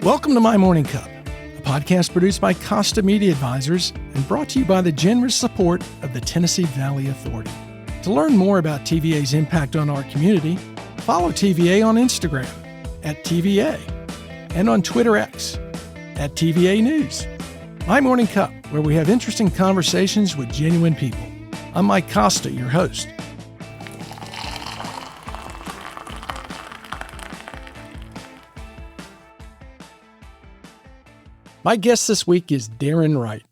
Welcome to My Morning Cup, a podcast produced by Costa Media Advisors and brought to you by the generous support of the Tennessee Valley Authority. To learn more about TVA's impact on our community, follow TVA on Instagram at TVA and on Twitter X at TVA News. My Morning Cup, where we have interesting conversations with genuine people. I'm Mike Costa, your host. My guest this week is Darin Wright.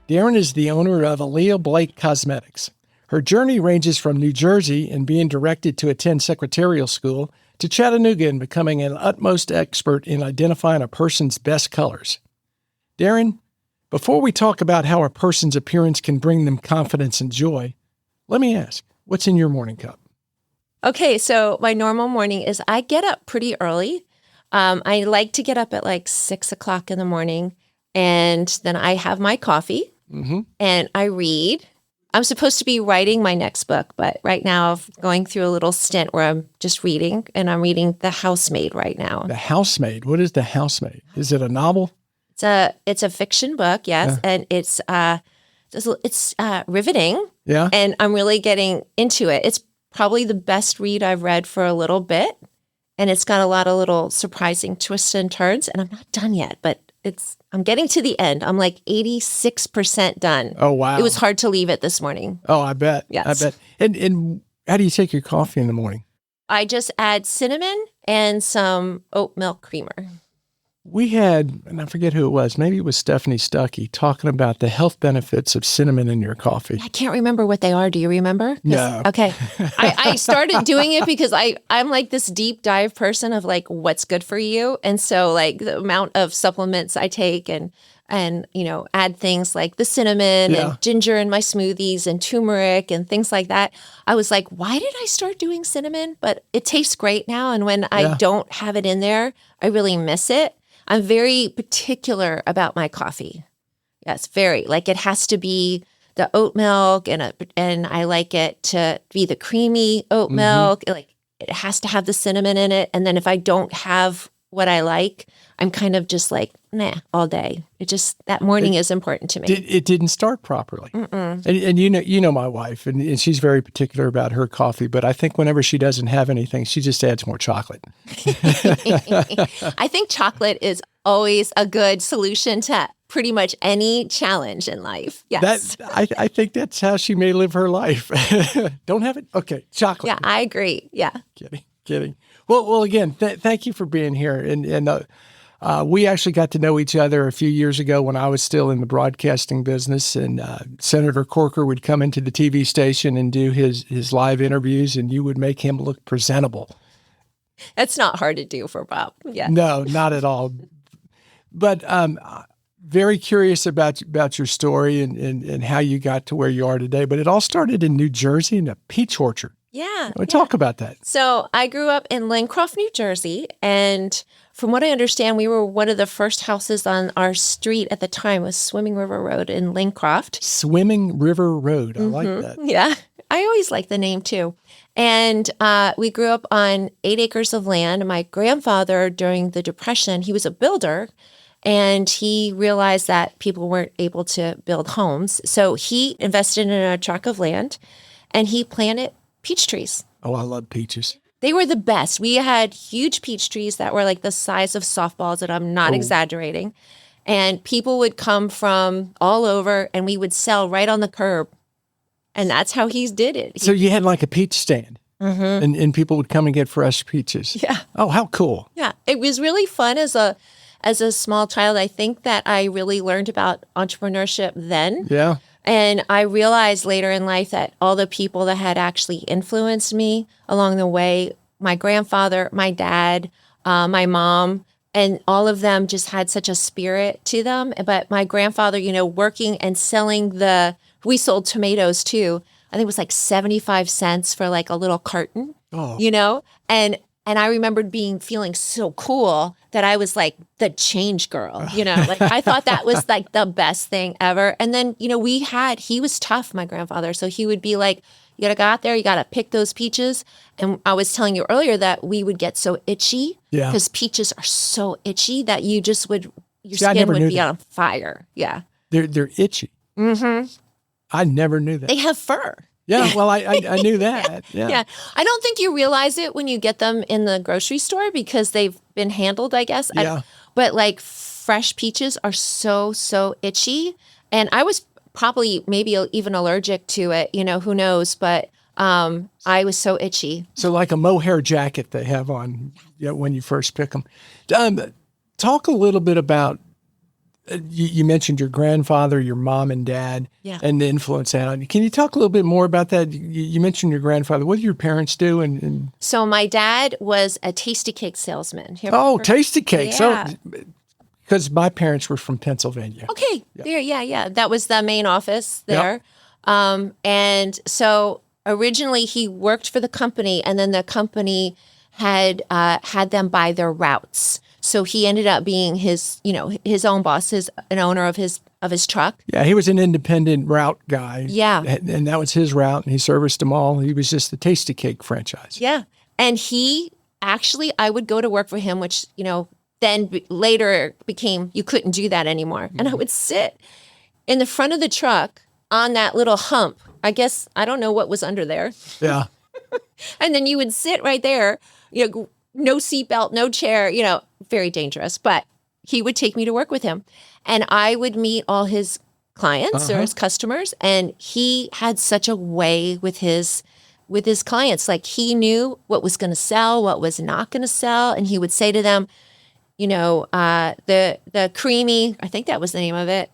Darin is the owner of Elea Blake Cosmetics. Her journey ranges from New Jersey and being directed to attend secretarial school to Chattanooga and becoming an utmost expert in identifying a person's best colors. Darin, before we talk about how a person's appearance can bring them confidence and joy, let me ask, what's in your morning cup? Okay, so my normal morning is I get up pretty early. I like to get up at like 6 o'clock in the morning, and then I have my coffee and I read. I'm supposed to be writing my next book, but right now I'm going through a little stint where I'm just reading, and I'm reading The Housemaid right now. The Housemaid? What is The Housemaid? Is it a novel? It's a fiction book, yes, and it's riveting. Yeah, and I'm really getting into it. It's probably the best read I've read for a little bit. And it's got a lot of little surprising twists and turns, and I'm not done yet, but I'm getting to the end. I'm like 86% done. Oh, wow. It was hard to leave it this morning. Oh, I bet. Yes. I bet. And how do you take your coffee in the morning? I just add cinnamon and some oat milk creamer. We had, and I forget who it was, maybe it was Stephanie Stuckey, talking about the health benefits of cinnamon in your coffee. I can't remember what they are. Do you remember? No. Okay. I started doing it because I'm like this deep dive person of like what's good for you. And so like the amount of supplements I take and add things like the cinnamon and ginger in my smoothies and turmeric and things like that. I was like, why did I start doing cinnamon? But it tastes great now. And when I don't have it in there, I really miss it. I'm very particular about my coffee. Yes, very. Like it has to be the oat milk, and I like it to be the creamy oat milk. Like it has to have the cinnamon in it. And then if I don't have what I like, I'm kind of just like, nah, all day. That morning is important to me. It didn't start properly. And you know my wife, and she's very particular about her coffee, but I think whenever she doesn't have anything, she just adds more chocolate. I think chocolate is always a good solution to pretty much any challenge in life. Yes. I think that's how she may live her life. Don't have it? Okay, chocolate. Yeah, I agree. Yeah. Kidding. Well, again, thank you for being here. And we actually got to know each other a few years ago when I was still in the broadcasting business, and Senator Corker would come into the TV station and do his live interviews, and you would make him look presentable. That's not hard to do for Bob. Yeah. No, not at all. But very curious about your story and how you got to where you are today. But it all started in New Jersey in a peach orchard. Yeah. Talk about that. So I grew up in Lincroft, New Jersey, and from what I understand, we were one of the first houses on our street at the time was Swimming River Road in Lincroft. Swimming River Road. I like that. Yeah. I always like the name too. And we grew up on 8 acres of land. My grandfather, during the Depression, he was a builder, and he realized that people weren't able to build homes. So he invested in a tract of land, and he planted peach trees. Oh, I love peaches. They were the best. We had huge peach trees that were like the size of softballs, and I'm not exaggerating. And people would come from all over, and we would sell right on the curb. And that's how he did it. So you had like a peach stand, and people would come and get fresh peaches. Yeah. Oh, how cool. Yeah. It was really fun as a small child. I think that I really learned about entrepreneurship then. Yeah. And I realized later in life that all the people that had actually influenced me along the way, my grandfather, my dad, my mom, and all of them just had such a spirit to them. But my grandfather, working and selling we sold tomatoes too. I think it was like 75 cents for like a little carton, and I remembered feeling so cool that I was like the change girl, like I thought that was like the best thing ever. And then, he was tough, my grandfather. So he would be like, You got to go out there. You got to pick those peaches. And I was telling you earlier that we would get so itchy because peaches are so itchy that you just would, your skin would be on fire. Yeah. They're itchy. Mm-hmm. I never knew that. They have fur. Yeah, well, I knew that. Yeah. I don't think you realize it when you get them in the grocery store because they've been handled, I guess. Yeah. But like fresh peaches are so itchy. And I was probably maybe even allergic to it, who knows, but I was so itchy. So like a mohair jacket they have on when you first pick them. Talk a little bit about, you mentioned your grandfather, your mom and dad, and the influence that on you. Can you talk a little bit more about that? You mentioned your grandfather. What did your parents do? And So my dad was a TastyKake salesman. TastyKake. Yeah. So, because my parents were from Pennsylvania. Okay. Yeah. That was the main office there. Yep. And so originally he worked for the company, and then the company had them buy their routes. So he ended up being his own boss, an owner of his truck. Yeah, he was an independent route guy. Yeah. And that was his route, and he serviced them all. He was just the TastyKake franchise. Yeah. And I would go to work for him, which, then later became, you couldn't do that anymore. Mm-hmm. And I would sit in the front of the truck on that little hump. I guess, I don't know what was under there. Yeah. And then you would sit right there, no seatbelt, no chair, very dangerous. But he would take me to work with him. And I would meet all his clients or his customers. And he had such a way with his clients. Like he knew what was going to sell, what was not going to sell. And he would say to them, the creamy, I think that was the name of it,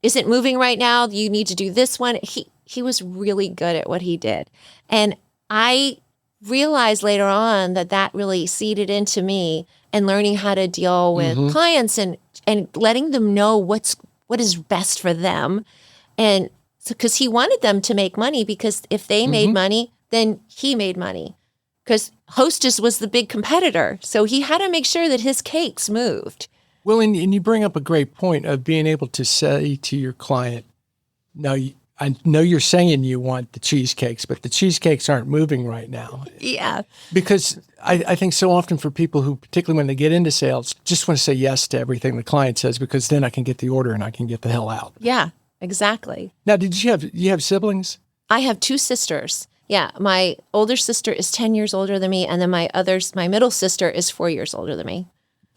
isn't moving right now. You need to do this one. He was really good at what he did. And I realized later on that really seeded into me and learning how to deal with clients and letting them know what is best for them. And so, because he wanted them to make money, because if they made money, then he made money. Because Hostess was the big competitor. So he had to make sure that his cakes moved. Well, and you bring up a great point of being able to say to your client, now, I know you're saying you want the cheesecakes, but the cheesecakes aren't moving right now. Yeah. Because I think so often for people who, particularly when they get into sales, just want to say yes to everything the client says, because then I can get the order and I can get the hell out. Yeah, exactly. Now, you have siblings? I have 2 sisters. Yeah, my older sister is 10 years older than me, and then my middle sister is 4 years older than me.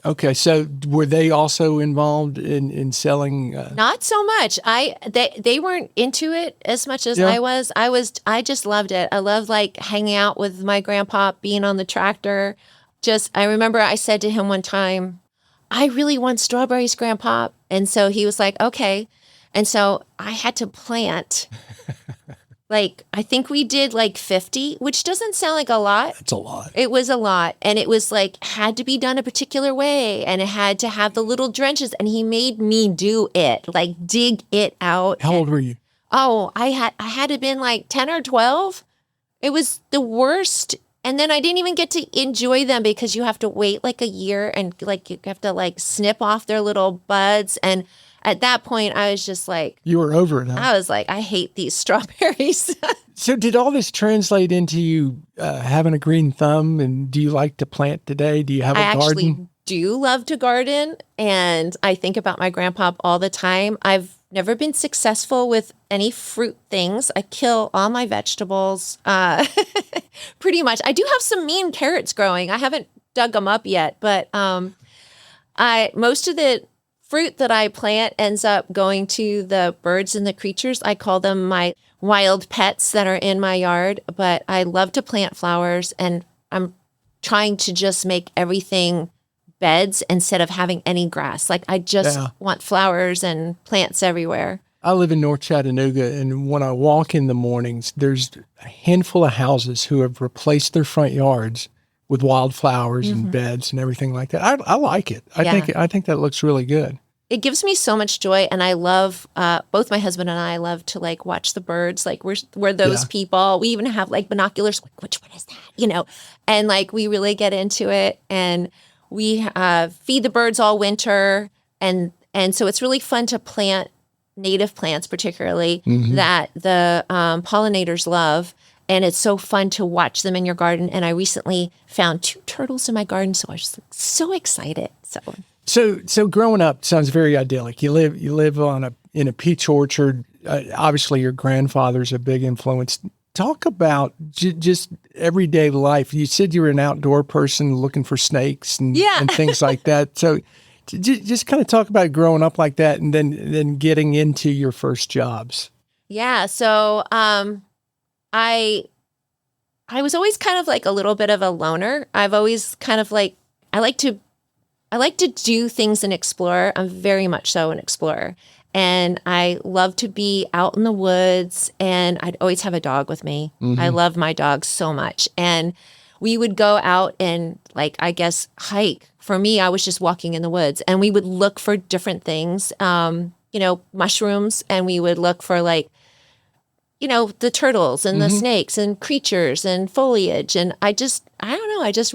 Okay, so were they also involved in selling? Not so much. They weren't into it as much as I was. I just loved it. I loved like hanging out with my grandpa, being on the tractor. I remember I said to him one time, "I really want strawberries, Grandpa," and so he was like, "Okay," and so I had to plant. Like, I think we did like 50, which doesn't sound like a lot. It's a lot. It was a lot. And it was like, had to be done a particular way. And it had to have the little drenches. And he made me do it, like dig it out. How old were you? Oh, I had to have been like 10 or 12. It was the worst. And then I didn't even get to enjoy them because you have to wait like a year and like you have to like snip off their little buds. And at that point, I was just like... You were over it, huh? I was like, I hate these strawberries. So did all this translate into you having a green thumb? And do you like to plant today? Do you have a garden? I actually do love to garden. And I think about my grandpa all the time. I've never been successful with any fruit things. I kill all my vegetables. Pretty much. I do have some mean carrots growing. I haven't dug them up yet. But most of the fruit that I plant ends up going to the birds and the creatures. I call them my wild pets that are in my yard, but I love to plant flowers, and I'm trying to just make everything beds instead of having any grass. Like I just want flowers and plants everywhere. I live in North Chattanooga, and when I walk in the mornings, there's a handful of houses who have replaced their front yards with wildflowers and beds and everything like that. I like it. I think that looks really good. It gives me so much joy, and I love both my husband and I love to like watch the birds. Like we're those people. We even have like binoculars. Like, which one is that? And like we really get into it, and we feed the birds all winter, and so it's really fun to plant native plants, particularly that the pollinators love. And it's so fun to watch them in your garden. And I recently found 2 turtles in my garden, so I was just so excited. So growing up sounds very idyllic. You live in a peach orchard. Obviously, your grandfather's a big influence. Talk about just everyday life. You said you were an outdoor person looking for snakes and things like that. So just kind of talk about growing up like that and then getting into your first jobs. Yeah. So I was always kind of like a little bit of a loner. I've always kind of like, I like to do things and explore. I'm very much so an explorer. And I love to be out in the woods, and I'd always have a dog with me. I love my dog so much. And we would go out and like, I guess, hike. For me, I was just walking in the woods, and we would look for different things, mushrooms, and we would look for like, the turtles and the snakes and creatures and foliage. And I just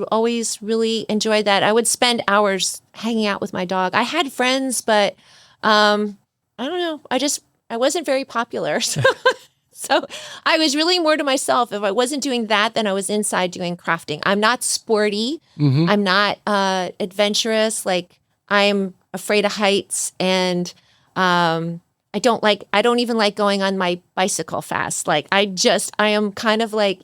always really enjoyed that. I would spend hours hanging out with my dog. I had friends, but I don't know. I wasn't very popular. So I was really more to myself. If I wasn't doing that, then I was inside doing crafting. I'm not sporty. I'm not adventurous. Like, I'm afraid of heights, and I don't even like going on my bicycle fast. Like, I am kind of like,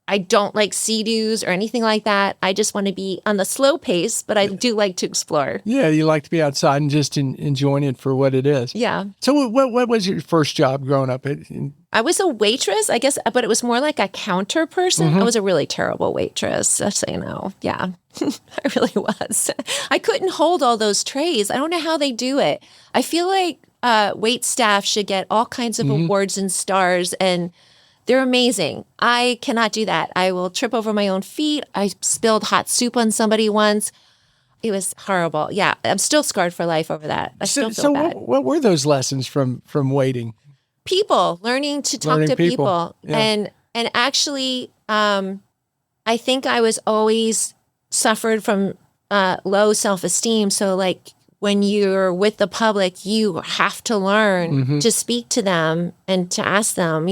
I don't like sea-doos or anything like that. I just want to be on the slow pace, but I do like to explore. Yeah, you like to be outside and just enjoying it for what it is. Yeah. So what was your first job growing up? I was a waitress, I guess, but it was more like a counter person. I was a really terrible waitress, just so you know. Yeah, I really was. I couldn't hold all those trays. I don't know how they do it. I feel like wait staff should get all kinds of awards and stars, and they're amazing. I cannot do that. I will trip over my own feet. I spilled hot soup on somebody once. It was horrible. Yeah, I'm still scarred for life over that. I still feel bad. What were those lessons from waiting? People, learning to talk to people. Yeah. And actually, I think I was always suffered from low self-esteem. So like, when you're with the public, you have to learn to speak to them and to ask them,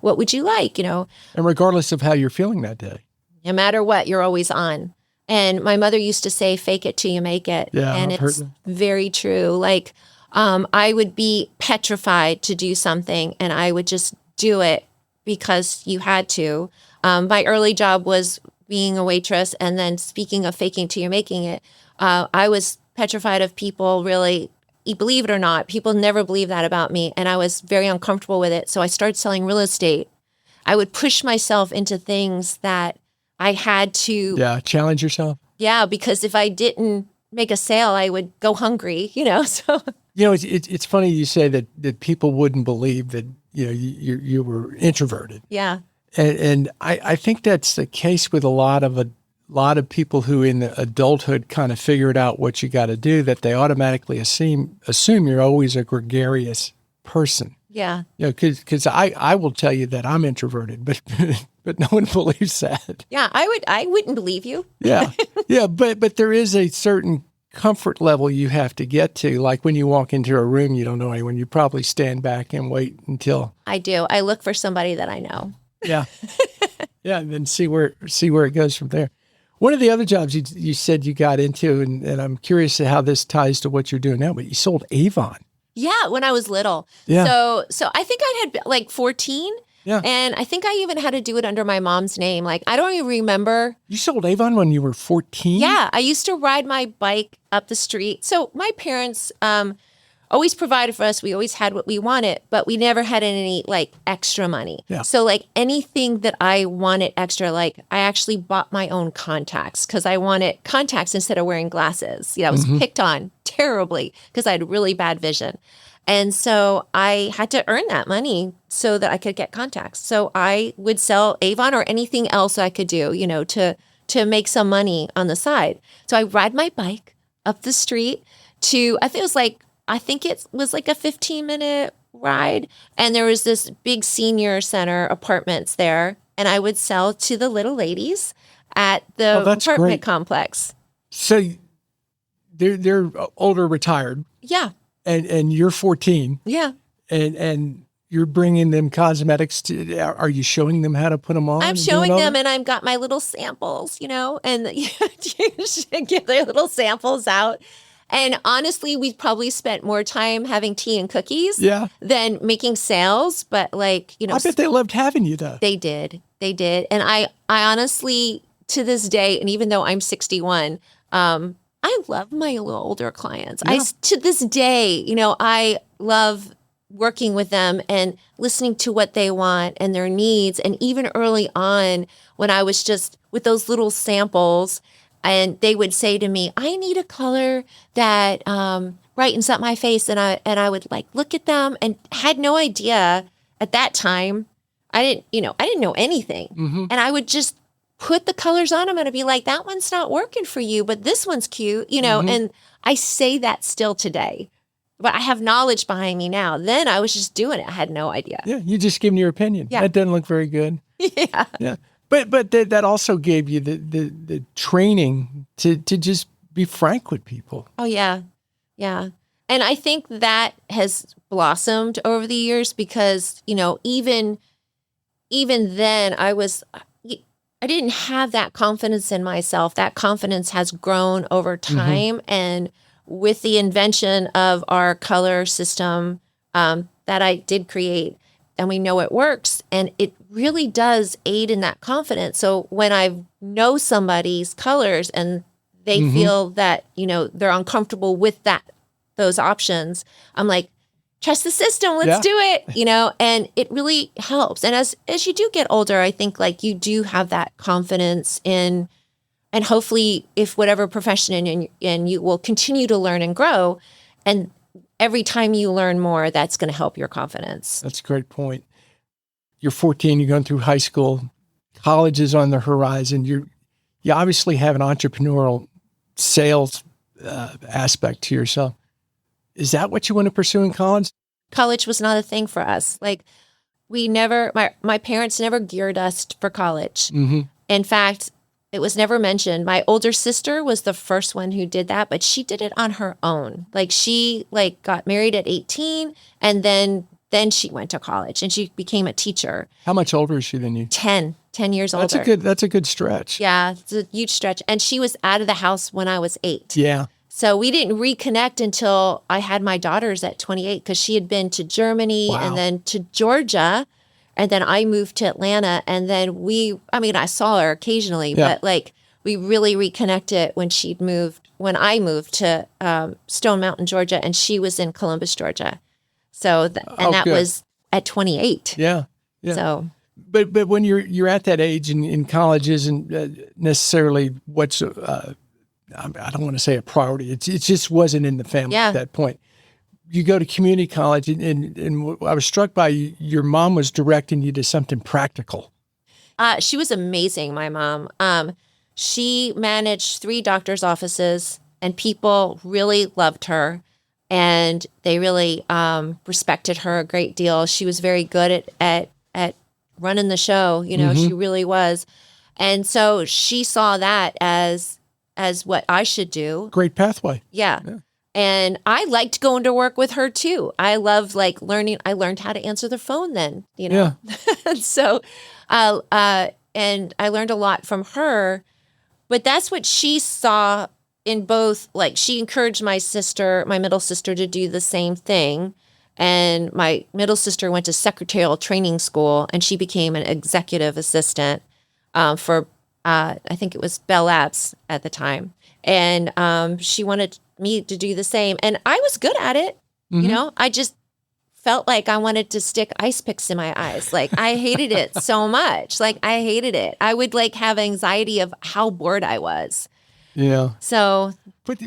what would you like, And regardless of how you're feeling that day. No matter what, you're always on. And my mother used to say, fake it till you make it. Yeah, and it's very true. Like, I would be petrified to do something, and I would just do it because you had to. My early job was being a waitress. And then, speaking of faking till you're making it, I was petrified of people really, believe it or not, people never believe that about me. And I was very uncomfortable with it. So I started selling real estate. I would push myself into things that I had to. Yeah, challenge yourself. Yeah, because if I didn't make a sale, I would go hungry, so. It's funny you say that people wouldn't believe that, you were introverted. Yeah. And I think that's the case with a lot of people who in adulthood kind of figured out what you got to do, that they automatically assume you're always a gregarious person. Yeah. Because I will tell you that I'm introverted, but no one believes that. Yeah, I wouldn't believe you. Yeah. Yeah, but there is a certain comfort level you have to get to. Like when you walk into a room you don't know anyone, you probably stand back and wait until. I do. I look for somebody that I know. Yeah. Yeah, and then see where it goes from there. One of the other jobs you said you got into, and I'm curious how this ties to what you're doing now, but you sold Avon. Yeah, when I was little. Yeah. So I think I had like 14. Yeah. And I think I even had to do it under my mom's name. Like, I don't even remember. You sold Avon when you were 14? Yeah. I used to ride my bike up the street. So my parents always provided for us. We always had what we wanted, but we never had any like extra money. Yeah. So like anything that I wanted extra, like I actually bought my own contacts because I wanted contacts instead of wearing glasses. I was picked on terribly because I had really bad vision. And so I had to earn that money so that I could get contacts. So I would sell Avon or anything else I could do, to make some money on the side. So I ride my bike up the street to, I think it was like a 15-minute ride. And there was this big senior center apartments there. And I would sell to the little ladies at the apartment complex. So they're older, retired. Yeah. And you're 14. Yeah. And you're bringing them cosmetics are you showing them how to put them on? I'm showing them, and I've got my little samples, and you should get their little samples out. And honestly, we probably spent more time having tea and cookies than making sales. But I bet they loved having you though. They did. And I honestly, to this day, and even though I'm 61, I love my little older clients. Yeah. To this day, I love working with them and listening to what they want and their needs. And even early on, when I was just with those little samples, and they would say to me, "I need a color that brightens up my face," and I would look at them and had no idea at that time. I didn't know anything, and I would just put the colors on them and I'd be like, "That one's not working for you, but this one's cute," And I say that still today, but I have knowledge behind me now. Then I was just doing it. I had no idea. Yeah, you just giving your opinion. Yeah. That doesn't look very good. Yeah. But that also gave you the training to just be frank with people. Oh, yeah. Yeah. And I think that has blossomed over the years because, even then I didn't have that confidence in myself. That confidence has grown over time. And with the invention of our color system that I did create, and we know it works, and it really does aid in that confidence. So when I know somebody's colors and they feel that, they're uncomfortable with those options, I'm like, trust the system, let's do it, and it really helps. And as you do get older, I think you do have that confidence in, and hopefully if whatever profession and you will continue to learn and grow, and every time you learn more, that's going to help your confidence. That's a great point. You're 14, you're going through high school, college is on the horizon. You obviously have an entrepreneurial sales aspect to yourself. Is that what you want to pursue in college? College was not a thing for us. We never, my parents never geared us for college. In fact, it was never mentioned. My older sister was the first one who did that, but she did it on her own. She got married at 18, and then she went to college and she became a teacher. How much older is she than you? 10 years older. That's a good stretch. Yeah, it's a huge stretch. And she was out of the house when I was 8. Yeah. So we didn't reconnect until I had my daughters at 28, because she had been to Germany and then to Georgia. And then I moved to Atlanta, and then I saw her occasionally, but we really reconnected when I moved to Stone Mountain, Georgia, and she was in Columbus, Georgia. So, that was at 28. Yeah. So, but when you're at that age in college isn't necessarily what's, I don't want to say a priority. It just wasn't in the family at that point. You go to community college, and I was struck by your mom was directing you to something practical. She was amazing, my mom. She managed 3 doctor's offices, and people really loved her, and they really respected her a great deal. She was very good at running the show. She really was. And so she saw that as what I should do. Great pathway. Yeah. And I liked going to work with her too. I love learning. I learned how to answer the phone then, Yeah. So, and I learned a lot from her, but that's what she saw in both. She encouraged my middle sister, to do the same thing. And my middle sister went to secretarial training school, and she became an executive assistant for, I think it was Bell Labs at the time. And she wanted me to do the same. And I was good at it. I just felt like I wanted to stick ice picks in my eyes. I hated it so much. I hated it. I would have anxiety of how bored I was. Yeah. So. But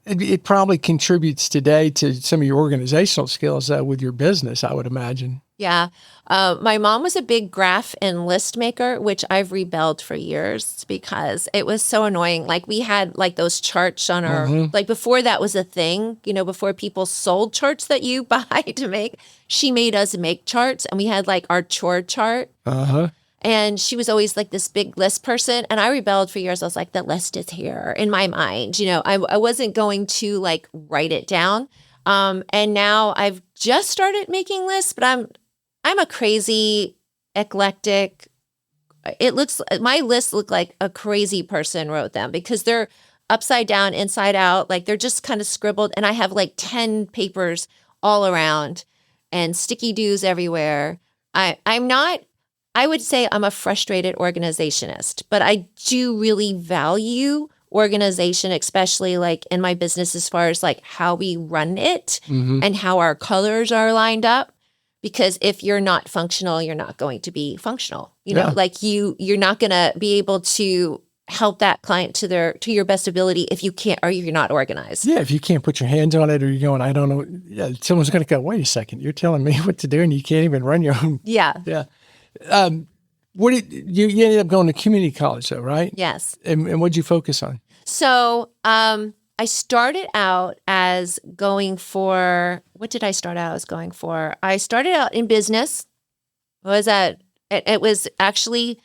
it probably contributes today to some of your organizational skills with your business, I would imagine. Yeah. My mom was a big graph and list maker, which I've rebelled for years because it was so annoying. We had those charts on our, before that was a thing, before people sold charts that you buy to make, she made us make charts, and we had our chore chart. And she was always this big list person. And I rebelled for years. I was like, the list is here in my mind. I wasn't going to write it down. And now I've just started making lists, but I'm a crazy, eclectic. My lists look like a crazy person wrote them because they're upside down, inside out. Like they're just kind of scribbled. And I have like 10 papers all around and sticky doos everywhere. I would say I'm a frustrated organizationist, but I do really value organization, especially like in my business, as far as like how we run it and how our colors are lined up. Because if you're not functional, you're not going to be functional. You know, like you're not going to be able to help that client to your best ability if you can't, or you're not organized. Yeah, if you can't put your hands on it, or you're going, I don't know. Yeah, someone's going to go, wait a second, you're telling me what to do, and you can't even run your own. Yeah. What did you ended up going to community college though, right? Yes. And what'd you focus on? So I started out as going for, what did I start out as going for? I started out in business. It was actually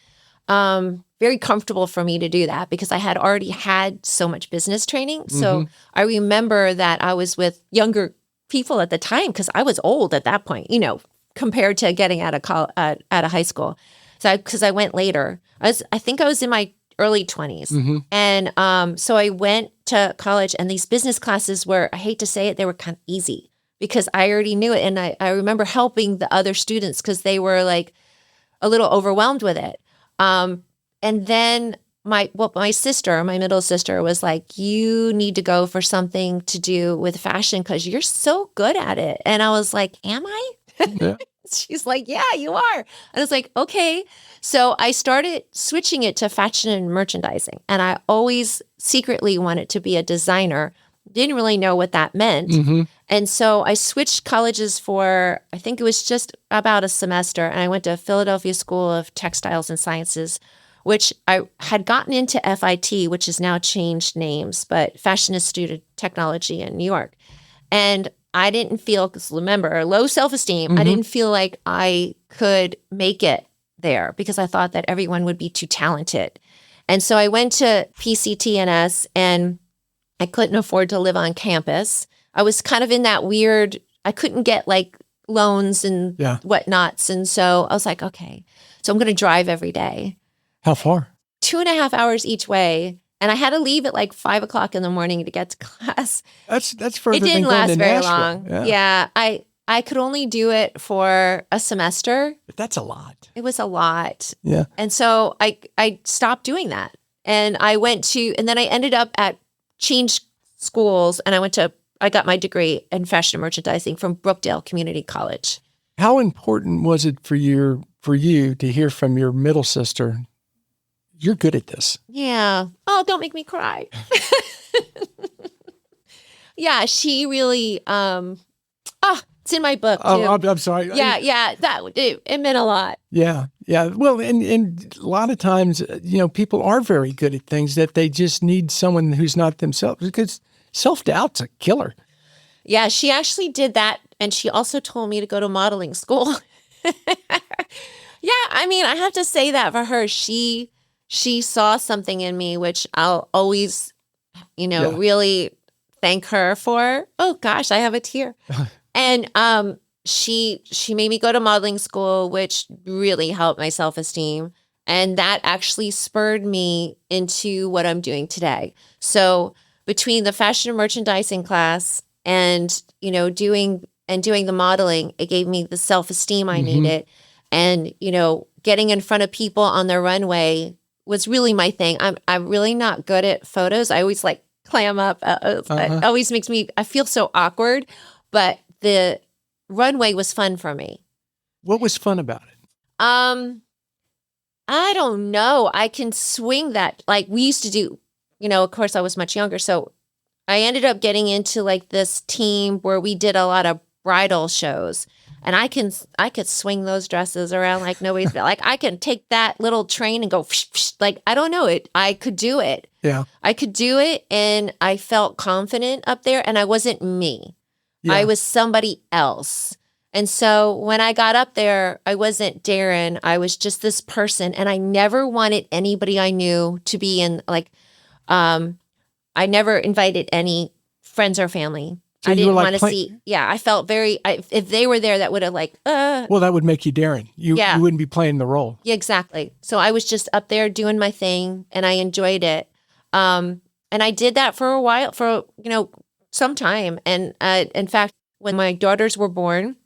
very comfortable for me to do that because I had already had so much business training. So I remember that I was with younger people at the time because I was old at that point, you know, compared to getting out of high school. So because I went later, I think I was in my early 20s. And so I went to college, and these business classes were, I hate to say it, they were kind of easy because I already knew it. And I remember helping the other students because they were like a little overwhelmed with it. And then my middle sister was like, you need to go for something to do with fashion because you're so good at it. And I was like, am I? Yeah. She's like, yeah, you are. And I was like, okay. So I started switching it to fashion and merchandising. And I always secretly wanted to be a designer. Didn't really know what that meant. And so I switched colleges for, I think it was just about a semester. And I went to Philadelphia School of Textiles and Sciences, which I had gotten into FIT, which has now changed names, but Fashion Institute of Technology in New York. And I didn't feel, because remember, low self-esteem, I didn't feel like I could make it there because I thought that everyone would be too talented. And so I went to PCTNS, and I couldn't afford to live on campus. I was kind of in that weird, I couldn't get like loans and whatnots. And so I was like, okay, so I'm going to drive every day. How far? 2.5 hours each way. And I had to leave at like 5 o'clock in the morning to get to class. That's further It didn't than going last to very Nashville. long. Yeah. I could only do it for a semester. But that's a lot. It was a lot. Yeah. And so I stopped doing that. And then I ended up at changed schools, and I got my degree in fashion and merchandising from Brookdale Community College. How important was it for you to hear from your middle sister, you're good at this? Yeah. Oh, don't make me cry. Yeah, she really, it's in my book too. Oh, I'm sorry. Yeah, it meant a lot. Yeah. Well, and a lot of times, people are very good at things that they just need someone who's not themselves, because self-doubt's a killer. Yeah, she actually did that. And she also told me to go to modeling school. Yeah, I mean, I have to say that for her. She saw something in me, which I'll always, really thank her for. Oh gosh, I have a tear. And she made me go to modeling school, which really helped my self-esteem. And that actually spurred me into what I'm doing today. So between the fashion and merchandising class and, doing the modeling, it gave me the self-esteem I needed. And, getting in front of people on the runway was really my thing. I'm really not good at photos. I always clam up. It always makes me, I feel so awkward, but the runway was fun for me. What was fun about it? I don't know. I can swing that. Like we used to do, of course I was much younger. So I ended up getting into this team where we did a lot of bridal shows, and I could swing those dresses around like nobody's I can take that little train and go I don't know it. I could do it. Yeah. I could do it, and I felt confident up there, and I wasn't me. Yeah. I was somebody else. And so when I got up there, I wasn't Darin. I was just this person, and I never wanted anybody I knew to be in I never invited any friends or family So I you were didn't like want to see. Yeah, I felt if they were there, that would have well, that would make you Darin. You wouldn't be playing the role. Yeah, exactly. So I was just up there doing my thing, and I enjoyed it. And I did that for a while, for some time. And in fact, when my daughters were born,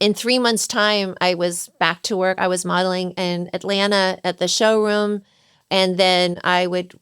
in 3 months' time, I was back to work. I was modeling in Atlanta at the showroom, and then I would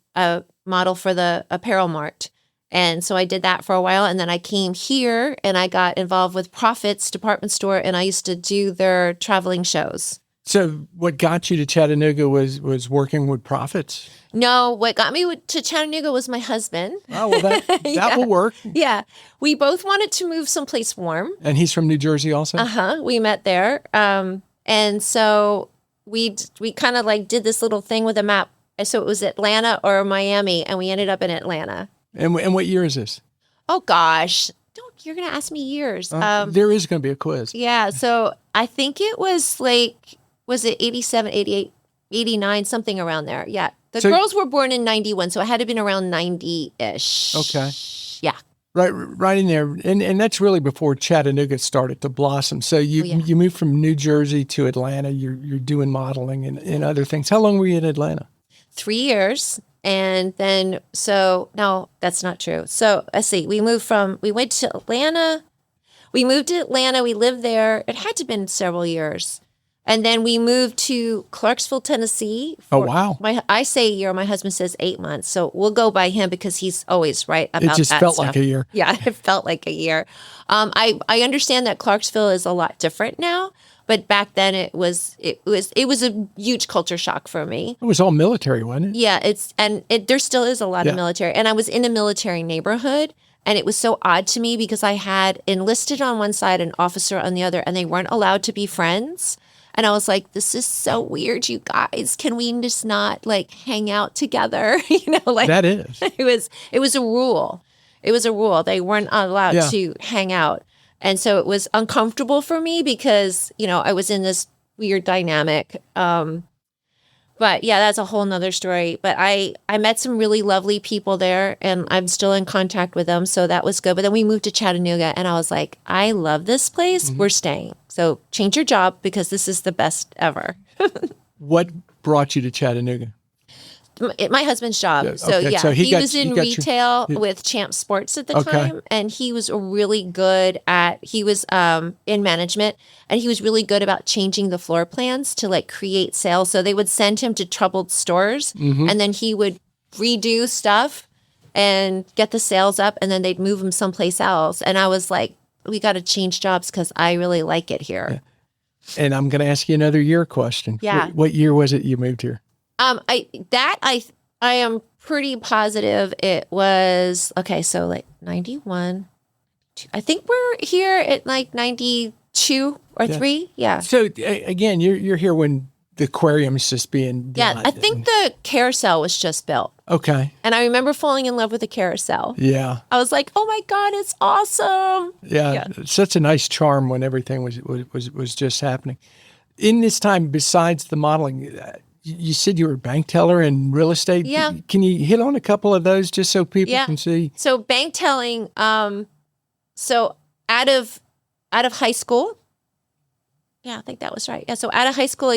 model for the Apparel Mart. And so I did that for a while, and then I came here and I got involved with Profits department store, and I used to do their traveling shows. So what got you to Chattanooga was working with Profits? No, what got me to Chattanooga was my husband. Oh, well, that will work. Yeah. We both wanted to move someplace warm. And he's from New Jersey also? Uh-huh. We met there. And so we kind of like did this little thing with a map. So it was Atlanta or Miami, and we ended up in Atlanta. And what year is this? Oh, gosh. You're going to ask me years. There is going to be a quiz. Yeah. So I think it was was it 87, 88, 89, something around there? Yeah. The girls were born in 91, so it had to have been around 90-ish. Okay. Yeah. Right in there. And that's really before Chattanooga started to blossom. So you moved from New Jersey to Atlanta. You're doing modeling and other things. How long were you in Atlanta? 3 years. And then, no, that's not true. So let's see, we went to Atlanta. We moved to Atlanta. We lived there. It had to have been several years. And then we moved to Clarksville, Tennessee. Oh, wow. I say a year. My husband says 8 months. So we'll go by him because he's always right about that. It just felt like a year. Yeah, it felt like a year. I understand that Clarksville is a lot different now. But back then it was a huge culture shock for me. It was all military, wasn't it? Yeah, there still is a lot of military. And I was in a military neighborhood, and it was so odd to me because I had enlisted on one side and officer on the other, and they weren't allowed to be friends. And I was like, this is so weird, you guys. Can we just not hang out together? That is. It was a rule. It was a rule. They weren't allowed to hang out. And so it was uncomfortable for me because, I was in this weird dynamic. But yeah, that's a whole nother story. But I met some really lovely people there, and I'm still in contact with them. So that was good. But then we moved to Chattanooga, and I was like, I love this place. Mm-hmm. We're staying. So change your job because this is the best ever. What brought you to Chattanooga? My husband's job. Yeah, So okay. yeah, So he was in retail with Champ Sports at the time, and he was really good in management, and he was really good about changing the floor plans to create sales. So they would send him to troubled stores, and then he would redo stuff and get the sales up, and then they'd move him someplace else. And I was like, we got to change jobs because I really like it here. Yeah. And I'm going to ask you another year question. Yeah. What year was it you moved here? I am pretty positive it was, so 91. I think we're here at 92 or 3. Yeah. So again, you're here when the aquarium is just being done. Yeah, I think the carousel was just built. Okay. And I remember falling in love with the carousel. Yeah. I was like, oh my God, it's awesome. Yeah. Such a nice charm when everything was just happening. In this time, besides the modeling, you said you were a bank teller in real estate. Yeah. Can you hit on a couple of those just so people can see? So bank telling, so out of high school. Yeah, I think that was right. Yeah. So out of high school,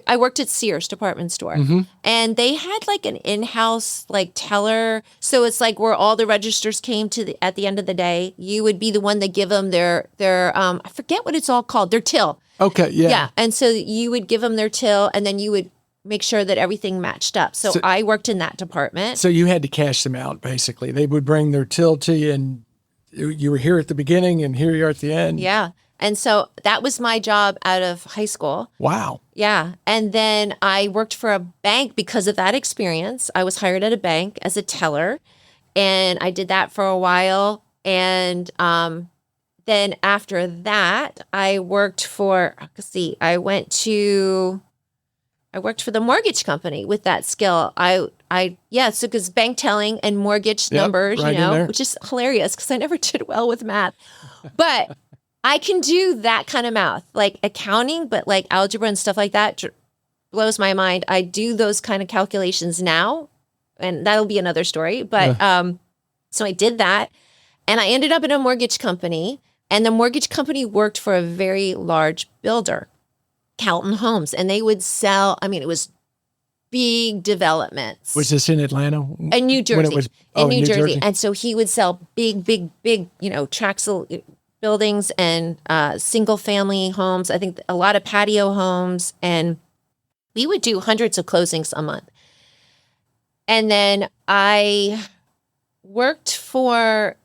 I worked at Sears department store, and they had an in-house teller. So it's where all the registers came at the end of the day, you would be the one that give them their I forget what it's all called, their till. Okay. Yeah. Yeah. And so you would give them their till, and then you would make sure that everything matched up. So I worked in that department. So you had to cash them out, basically. They would bring their till to you, and you were here at the beginning, and here you are at the end. Yeah. And so that was my job out of high school. Wow. Yeah. And then I worked for a bank because of that experience. I was hired at a bank as a teller, and I did that for a while. And then after that, I worked for, I worked for the mortgage company with that skill. So because bank telling and mortgage numbers, which is hilarious because I never did well with math, but I can do that kind of math, accounting, but algebra and stuff like that blows my mind. I do those kind of calculations now, and that'll be another story. But so I did that. And I ended up in a mortgage company, and the mortgage company worked for a very large builder, Calton Homes, and they would sell, I mean, it was big developments. Was this in Atlanta? In New Jersey. When it was, in New Jersey. And so he would sell big, tracts of buildings and single family homes. I think a lot of patio homes. And we would do hundreds of closings a month. And then I worked for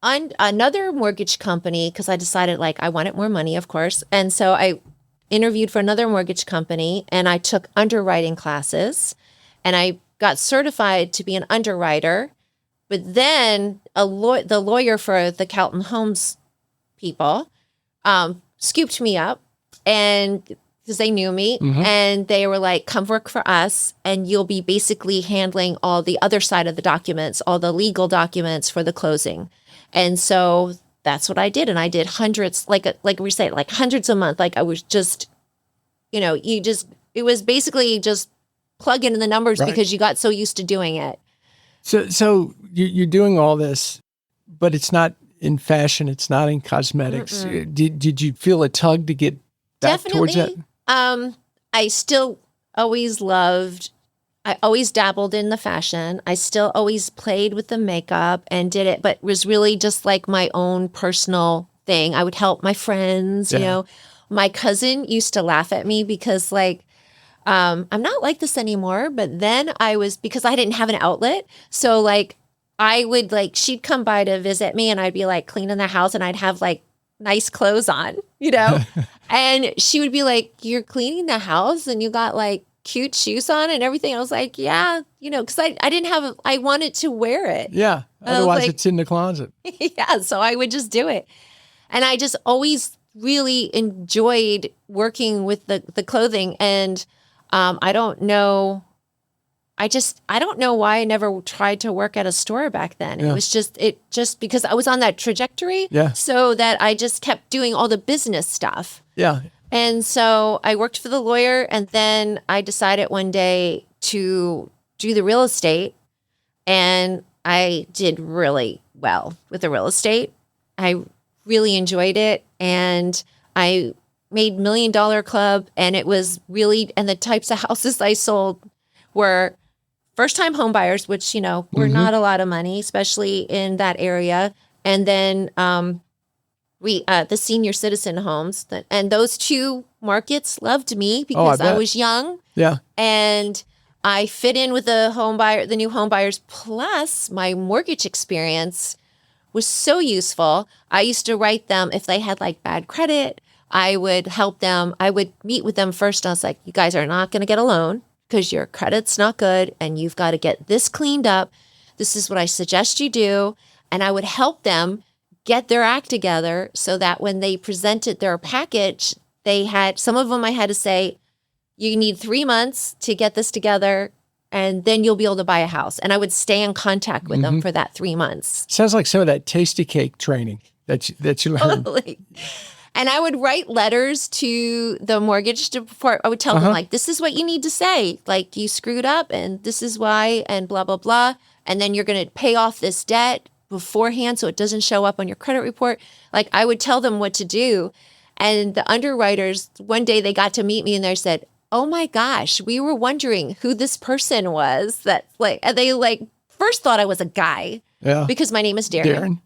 another mortgage company because I decided I wanted more money, of course. And so I interviewed for another mortgage company, and I took underwriting classes, and I got certified to be an underwriter. But then the lawyer for the Calton Homes people scooped me up, and because they knew me, and they were like, come work for us, and you'll be basically handling all the other side of the documents, all the legal documents for the closing. And so that's what I did. And I did hundreds, like we say, hundreds a month. I was just, it was basically just plug in the numbers because you got so used to doing it. So you're doing all this, but it's not in fashion. It's not in cosmetics. Did you feel a tug to get back towards that? I still always I always dabbled in the fashion. I still always played with the makeup and did it, but it was really just my own personal thing. I would help my friends, My cousin used to laugh at me because I'm not like this anymore, but then because I didn't have an outlet. So I would she'd come by to visit me, and I'd be cleaning the house, and I'd have nice clothes on, and she would be like, you're cleaning the house and you got cute shoes on and everything. I was like, yeah, because I didn't have, I wanted to wear it. Yeah. Otherwise it's in the closet. Yeah. So I would just do it. And I just always really enjoyed working with the clothing. And I don't know why I never tried to work at a store back then. Yeah. It was just because I was on that trajectory. Yeah. So that I just kept doing all the business stuff. Yeah. And so I worked for the lawyer, and then I decided one day to do the real estate, and I did really well with the real estate. I really enjoyed it, and I made $1 Million Club, and it was really, and the types of houses I sold were first-time home buyers, which, were not a lot of money, especially in that area. And then the senior citizen homes, and those two markets loved me because I was young. Yeah. And I fit in with the new home buyers. Plus my mortgage experience was so useful. I used to write them if they had bad credit. I would help them. I would meet with them first. I was like, you guys are not going to get a loan because your credit's not good, and you've got to get this cleaned up. This is what I suggest you do. And I would help them get their act together so that when they presented their package, some of them I had to say, you need 3 months to get this together, and then you'll be able to buy a house. And I would stay in contact with them for that 3 months. Sounds like some of that TastyKake training that you learned. Totally. And I would write letters to the mortgage department. I would tell them, this is what you need to say. You screwed up, and this is why, and blah, blah, blah. And then you're going to pay off this debt beforehand so it doesn't show up on your credit report. I would tell them what to do. And the underwriters, one day they got to meet me, and they said, oh my gosh, we were wondering who this person was that and they first thought I was a guy because my name is Darin.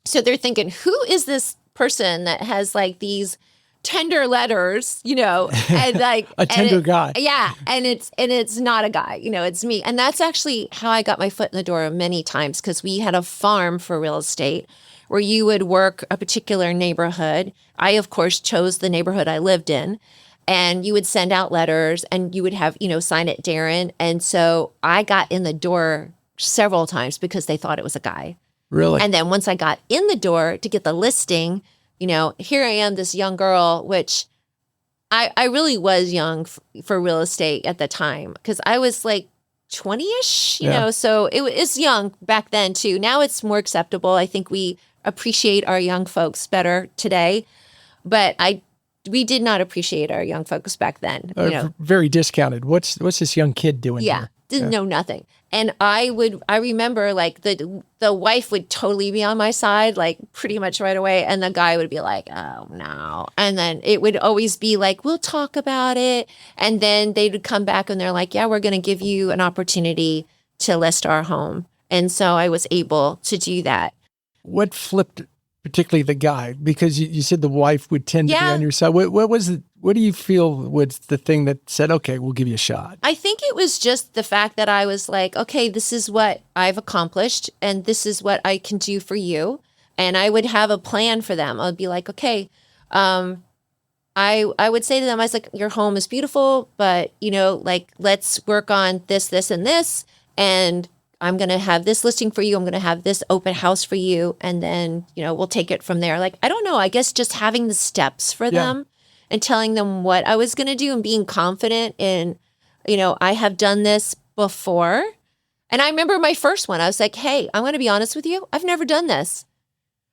So they're thinking, who is this person that has these tender letters, and a tender guy. Yeah. And it's not a guy, it's me. And that's actually how I got my foot in the door many times, because we had a farm for real estate where you would work a particular neighborhood. I, of course, chose the neighborhood I lived in, and you would send out letters, and you would have, sign it Darin. And so I got in the door several times because they thought it was a guy. Really? And then once I got in the door to get the listing, here I am, this young girl, which I really was young for real estate at the time, because I was 20-ish, you know, so it was young back then too. Now it's more acceptable. I think we appreciate our young folks better today, but we did not appreciate our young folks back then. Very discounted. What's this young kid doing? Yeah. here? didn't know nothing. And I remember like the wife would totally be on my side, like pretty much right away. And the guy would be like, oh no. And then it would always be like, we'll talk about it. And then they would come back and they're like, yeah, we're going to give you an opportunity to list our home. And so I was able to do that. What flipped particularly the guy? Because you said the wife would tend to be on your side. What was it? What do you feel was the thing that said, okay, we'll give you a shot? I think it was just the fact that I was like, okay, this is what I've accomplished and this is what I can do for you. And I would have a plan for them. I'd be like, okay, I would say to them, I was like, your home is beautiful, but like, let's work on this, this, and this. And I'm going to have this listing for you. I'm going to have this open house for you. And then, we'll take it from there. Like, I don't know, I guess just having the steps for them and telling them what I was going to do and being confident in, I have done this before. And I remember my first one, I was like, hey, I'm going to be honest with you. I've never done this.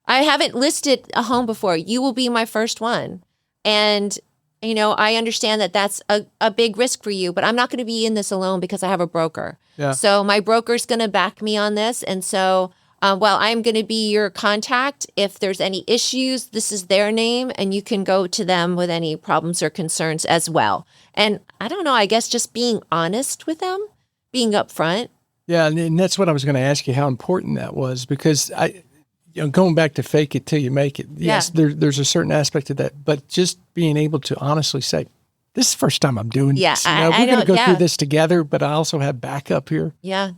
I haven't listed a home before. You will be my first one. And, I understand that that's a big risk for you, but I'm not going to be in this alone because I have a broker. Yeah. So my broker's going to back me on this. And so while I'm going to be your contact, if there's any issues, this is their name and you can go to them with any problems or concerns as well. And I don't know, I guess just being honest with them, being upfront. Yeah. And that's what I was going to ask you, how important that was, because going back to fake it till you make it. Yes, there's a certain aspect of that, but just being able to honestly say, this is the first time I'm doing this. We're going to go through this together, but I also have backup here. Yeah.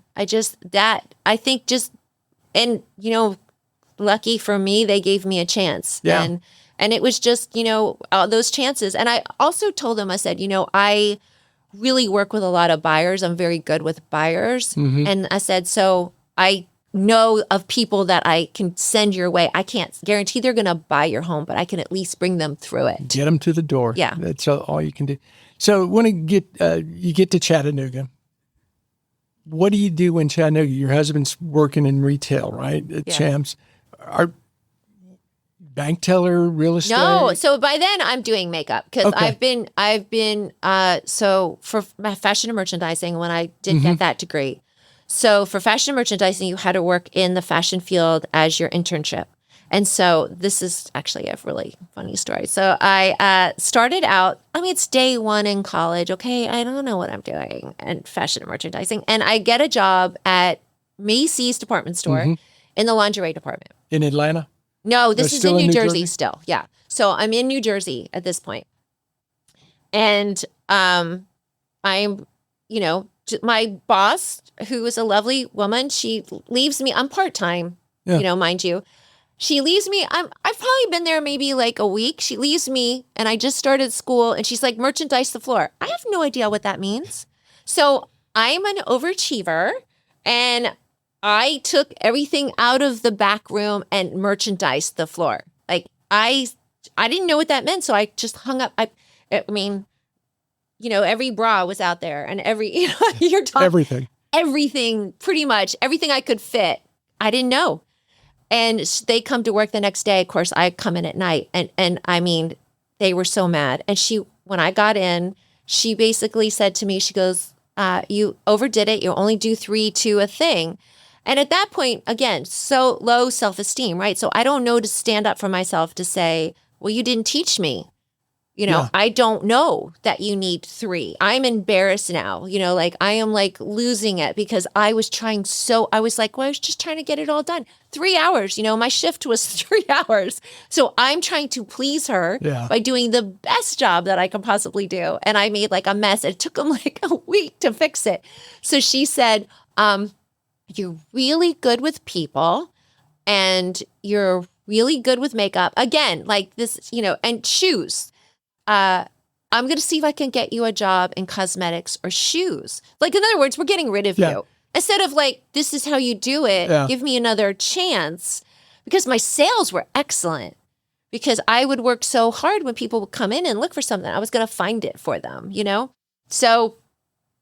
Lucky for me, they gave me a chance. Yeah. And it was just, those chances. And I also told them, I said, I really work with a lot of buyers. I'm very good with buyers. Mm-hmm. And I said, so I know of people that I can send your way. I can't guarantee they're going to buy your home, but I can at least bring them through it. Get them to the door. Yeah. That's all you can do. So when you get to Chattanooga, what do you do in Chattanooga? Your husband's working in retail, right? At Champs. Are bank teller, real estate? No. So by then I'm doing makeup because I've been so for my fashion and merchandising when I did get that degree. So for fashion merchandising, you had to work in the fashion field as your internship. And so this is actually a really funny story. So I started out, it's day one in college. Okay, I don't know what I'm doing in fashion and merchandising. And I get a job at Macy's department store in the lingerie department. In Atlanta? No, this is in New Jersey still. Yeah. So I'm in New Jersey at this point. And I'm, my boss, who is a lovely woman, she leaves me. I'm part-time, mind you. She leaves me. I've probably been there maybe like a week. She leaves me and I just started school and she's like, merchandise the floor. I have no idea what that means. So I'm an overachiever and I took everything out of the back room and merchandised the floor. Like I didn't know what that meant. So I just hung up. Every bra was out there and you're talking everything, pretty much everything I could fit. I didn't know. And they come to work the next day. Of course, I come in at night and they were so mad. And when I got in, she basically said to me, she goes, you overdid it. You only do 3 to a thing. And at that point, again, so low self-esteem, right? So I don't know to stand up for myself to say, well, you didn't teach me. I don't know that you need 3. I'm embarrassed now, I am like losing it because I was I was just trying to get it all done. 3 hours, my shift was 3 hours. So I'm trying to please her by doing the best job that I can possibly do. And I made like a mess. It took them like a week to fix it. So she said, you're really good with people and you're really good with makeup. Again, like this, and shoes. I'm going to see if I can get you a job in cosmetics or shoes. Like, in other words, we're getting rid of you. Instead of like, this is how you do it. Give me another chance. Because my sales were excellent. Because I would work so hard when people would come in and look for something. I was going to find it for them, So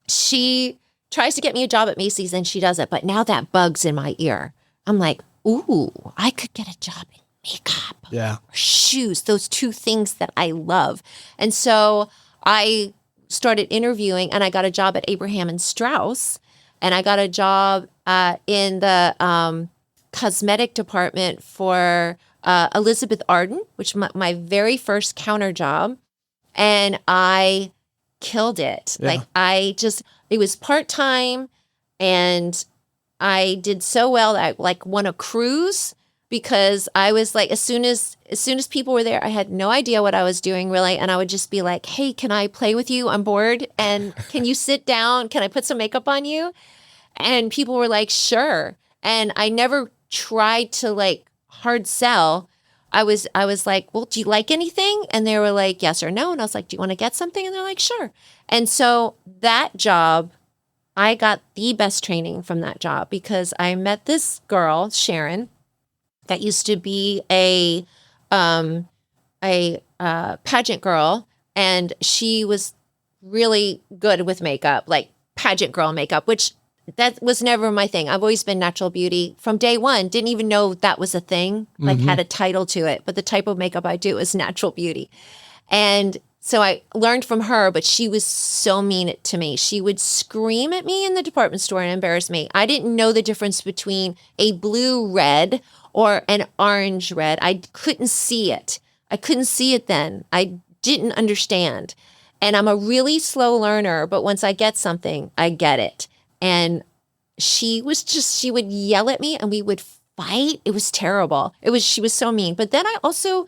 she tries to get me a job at Macy's and she does it. But now that bug's in my ear. I'm like, ooh, I could get a job in makeup, or shoes, those 2 things that I love. And so I started interviewing and I got a job at Abraham and Strauss. and I got a job in the cosmetic department for Elizabeth Arden, which my very first counter job. And I killed it. Yeah. It was part-time, and I did so well that I like won a cruise, because I was like, as soon as people were there, I had no idea what I was doing really. And I would just be like, hey, can I play with you? I'm bored. And can you sit down? Can I put some makeup on you? And people were like, sure. And I never tried to like hard sell. I was like, well, do you like anything? And they were like, yes or no. And I was like, do you want to get something? And they're like, sure. And so that job, I got the best training from that job, because I met this girl, Sharon, that used to be a pageant girl. And she was really good with makeup, like pageant girl makeup, which that was never my thing. I've always been natural beauty from day one. Didn't even know that was a thing, like had a title to it. But the type of makeup I do is natural beauty. And so I learned from her, but she was so mean to me. She would scream at me in the department store and embarrass me. I didn't know the difference between a blue red or an orange red. I couldn't see it. I couldn't see it then. I didn't understand. And I'm a really slow learner, but once I get something, I get it. And she would yell at me and we would fight. It was terrible. She was so mean. But then I also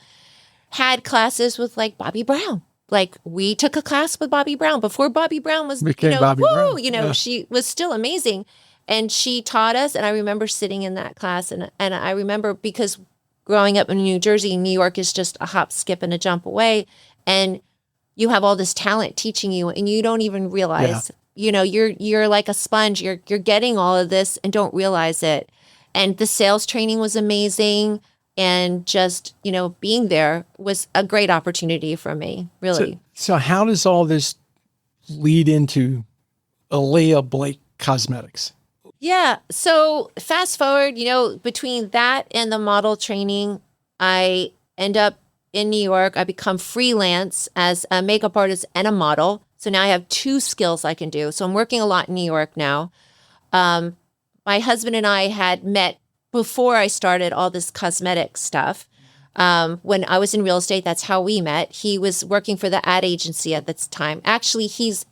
had classes with like Bobbi Brown. Like we took a class with Bobbi Brown before Bobbi Brown was, Bobbi Brown. Yeah. She was still amazing. And she taught us. And I remember sitting in that class. And I remember, because growing up in New Jersey, New York is just a hop, skip, and a jump away. And you have all this talent teaching you and you don't even realize. Yeah. You're like a sponge. You're getting all of this and don't realize it. And the sales training was amazing. And just, being there was a great opportunity for me, really. So how does all this lead into Elea Blake Cosmetics? Yeah. So fast forward, between that and the model training, I end up in New York. I become freelance as a makeup artist and a model. So now I have two skills I can do. So I'm working a lot in New York now. My husband and I had met before I started all this cosmetic stuff. When I was in real estate, that's how we met. He was working for the ad agency at this time. Actually, his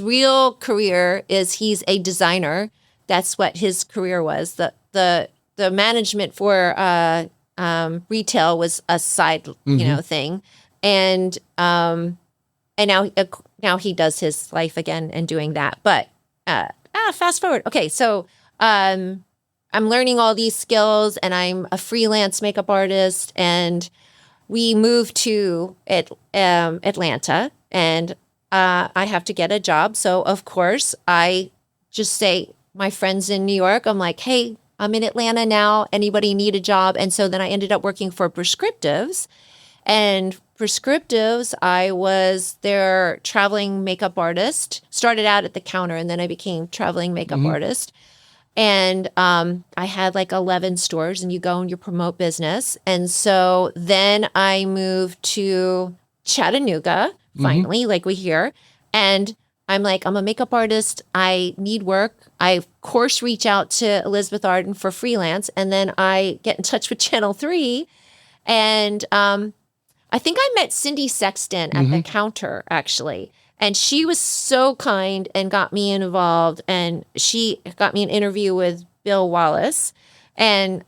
real career is he's a designer. That's what his career was. The management for retail was a side thing, and now he does his life again and doing that. But fast forward. Okay, so I'm learning all these skills, and I'm a freelance makeup artist, and we moved to Atlanta, and I have to get a job. So of course I just say, my friends in New York, I'm like, hey, I'm in Atlanta now. Anybody need a job? And so then I ended up working for Prescriptives. And Prescriptives, I was their traveling makeup artist. Started out at the counter, and then I became traveling makeup artist. And I had like 11 stores, and you go and you promote business. And so then I moved to Chattanooga, finally, like we hear. And I'm like, I'm a makeup artist. I need work. I, of course, reach out to Elizabeth Arden for freelance. And then I get in touch with Channel 3. And I think I met Cindy Sexton at the counter, actually. And she was so kind and got me involved. And she got me an interview with Bill Wallace. And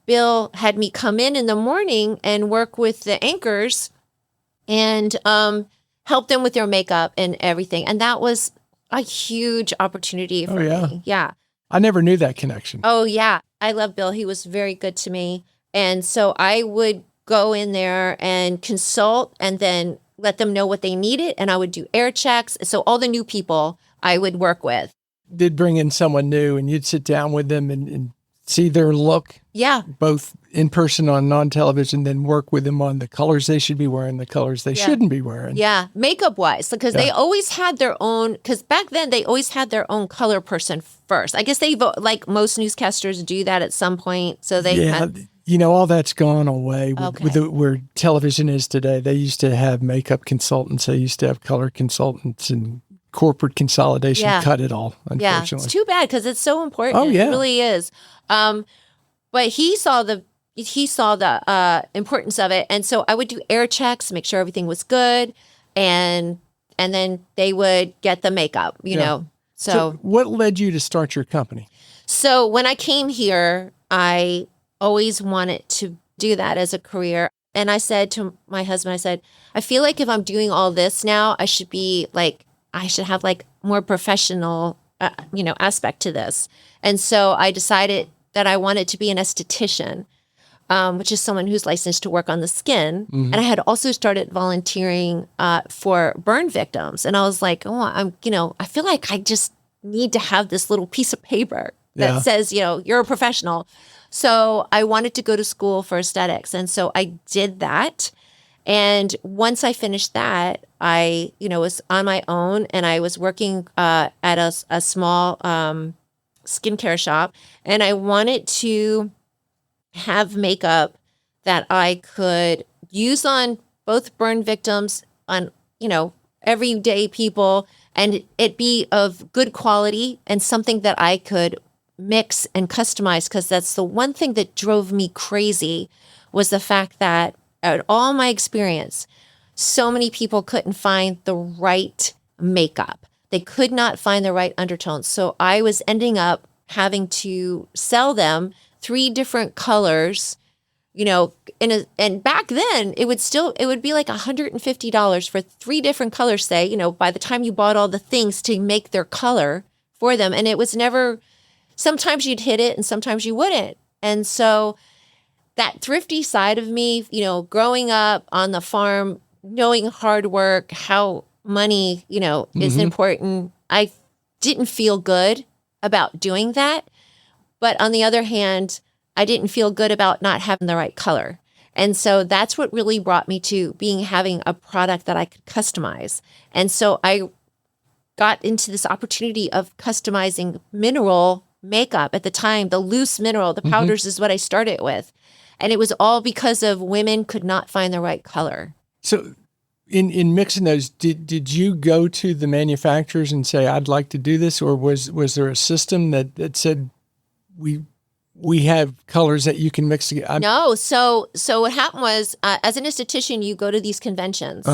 Bill had me come in the morning and work with the anchors and help them with their makeup and everything. And that was a huge opportunity for me. Yeah. I never knew that connection. Oh, yeah. I love Bill. He was very good to me. And so I would go in there and consult and then let them know what they needed. And I would do air checks. So all the new people I would work with. Did bring in someone new, and you'd sit down with them and see their look. Yeah. Both in person on television, then work with them on the colors they should be wearing, the colors they shouldn't be wearing. Yeah. Makeup wise, because they always had their own, because back then they always had their own color person first. I guess they like most newscasters do that at some point. So they had, all that's gone away with where television is today. They used to have makeup consultants. They used to have color consultants and corporate consolidation Yeah. cut it all, Yeah, unfortunately. it's too bad because it's so important. Oh, yeah. It really is. But he saw the importance of it, and so I would do air checks, make sure everything was good, and then they would get the makeup. You know, So what led you to start your company? So when I came here, I always wanted to do that as a career. And I said to my husband, I said, I feel like if I'm doing all this now, I should have like more professional, aspect to this. And so I decided that I wanted to be an esthetician, which is someone who's licensed to work on the skin. Mm-hmm. And I had also started volunteering for burn victims. And I was like, I feel like I just need to have this little piece of paper that says, you're a professional. So I wanted to go to school for aesthetics. And so I did that. And once I finished that, I, was on my own, and I was working at a small skincare shop. And I wanted to have makeup that I could use on both burn victims, on, everyday people, and it be of good quality and something that I could mix and customize, because that's the one thing that drove me crazy, was the fact that at all my experience, so many people couldn't find the right makeup. They could not find the right undertones. So I was ending up having to sell them 3 different colors, and back then it would be like $150 for 3 different colors, say, by the time you bought all the things to make their color for them. And it was never, sometimes you'd hit it and sometimes you wouldn't. And so that thrifty side of me, growing up on the farm, knowing hard work, how money, is important, I didn't feel good about doing that. But on the other hand, I didn't feel good about not having the right color. And so that's what really brought me to having a product that I could customize. And so I got into this opportunity of customizing mineral makeup at the time. The loose mineral, the powders is what I started with. And it was all because of women could not find the right color. So in mixing those, did you go to the manufacturers and say, I'd like to do this? Or was there a system that said, we have colors that you can mix together? No. So what happened was, as an esthetician, you go to these conventions.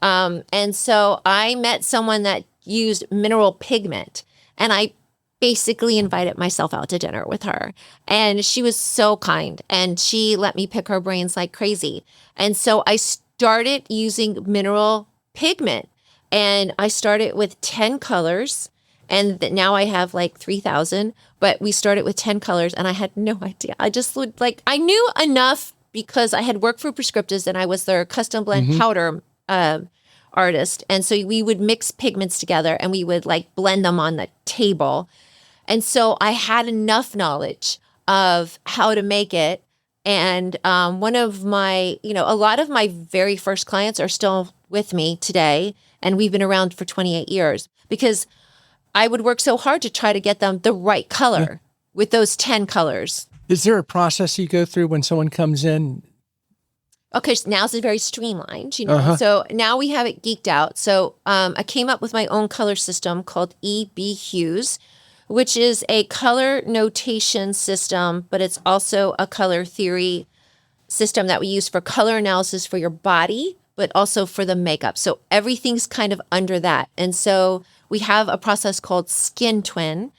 And so I met someone that used mineral pigment, and I basically invited myself out to dinner with her. And she was so kind, and she let me pick her brains like crazy. And so I started using mineral pigment, and I started with 10 colors. And now I have like 3,000, but we started with 10 colors, and I had no idea. I just would I knew enough because I had worked for Prescriptives, and I was their custom blend powder artist. And so we would mix pigments together, and we would blend them on the table. And so I had enough knowledge of how to make it. And one of my, a lot of my very first clients are still with me today, and we've been around for 28 years because I would work so hard to try to get them the right color with those 10 colors. Is there a process you go through when someone comes in? Okay, so now it's very streamlined, So now we have it geeked out. So I came up with my own color system called EB Hues, which is a color notation system, but it's also a color theory system that we use for color analysis for your body, but also for the makeup. So everything's kind of under that. And so we have a process called Skin Twin.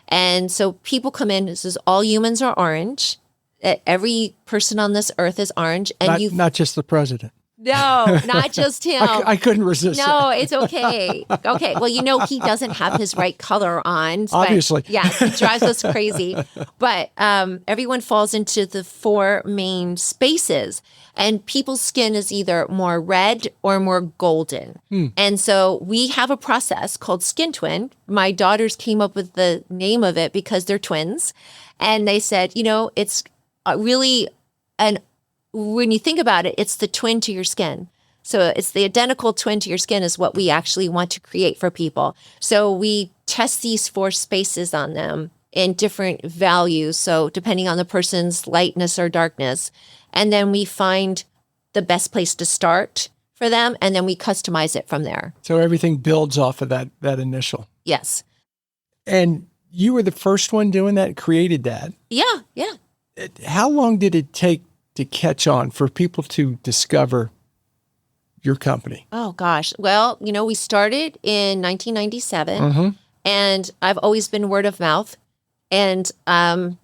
And so people come in, this is all humans are orange. Every person on this earth is orange. And not just the president. No, not just him. I couldn't resist. No, it's okay. Okay. Well, he doesn't have his right color on. Obviously. Yeah, it drives us crazy. But everyone falls into the 4 main spaces. And people's skin is either more red or more golden. And so we have a process called Skin Twin. My daughters came up with the name of it because they're twins. And they said, it's really when you think about it, it's the twin to your skin. So it's the identical twin to your skin is what we actually want to create for people. So we test these 4 spaces on them in different values. So depending on the person's lightness or darkness. And then we find the best place to start for them, and then we customize it from there. So everything builds off of that initial. Yes. And you were the first one doing that, created that. Yeah. How long did it take to catch on for people to discover your company? Oh, gosh. Well, we started in 1997, and I've always been word of mouth. And I've